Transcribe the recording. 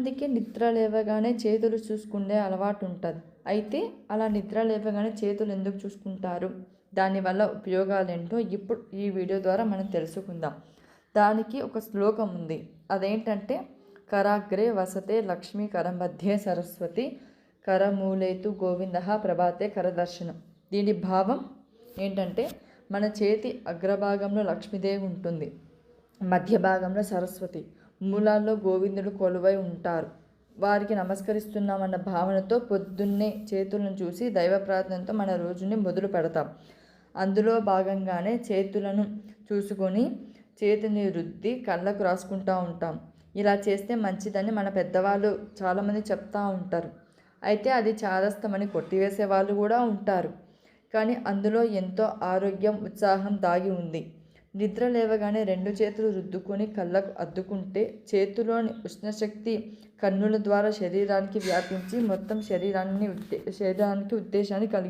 అందుకే నిద్ర లేవగానే చేతులు చూసుకునే అలవాటు ఉంటుంది. అయితే అలా నిద్ర లేవగానే చేతులు ఎందుకు చూసుకుంటారు, దానివల్ల ఉపయోగాలేంటో ఇప్పుడు ఈ వీడియో ద్వారా మనం తెలుసుకుందాం. దానికి ఒక శ్లోకం ఉంది. అదేంటంటే, కరాగ్రే వసతే లక్ష్మీ కరమధ్యే సరస్వతి కరమూలేతు గోవింద ప్రభాతే కరదర్శనం. దీని భావం ఏంటంటే, మన చేతి అగ్రభాగంలో లక్ష్మీదేవి ఉంటుంది, మధ్య భాగంలో సరస్వతి, మూలాల్లో గోవిందుడు కొలువై ఉంటారు. వారికి నమస్కరిస్తున్నామన్న భావనతో పొద్దున్నే చేతులను చూసి దైవ ప్రార్థనతో మన రోజుని మొదలు పెడతాం. అందులో భాగంగానే చేతులను చూసుకొని చేతిని రుద్ది కళ్ళకు రాసుకుంటూ ఉంటాం. ఇలా చేస్తే మంచిదని మన పెద్దవాళ్ళు చాలామంది చెప్తూ ఉంటారు. అయితే అది చాదస్తమని కొట్టివేసే వాళ్ళు కూడా ఉంటారు. కానీ అందులో ఎంతో ఆరోగ్యం, ఉత్సాహం దాగి ఉంది. నిద్ర లేవగానే 2 చేతులు రుద్దుకొని కళ్ళకు అద్దుకుంటే చేతిలోని ఉష్ణశక్తి కన్నుల ద్వారా శరీరానికి వ్యాపించి మొత్తం శరీరానికి ఉద్దేశాన్ని కలిగి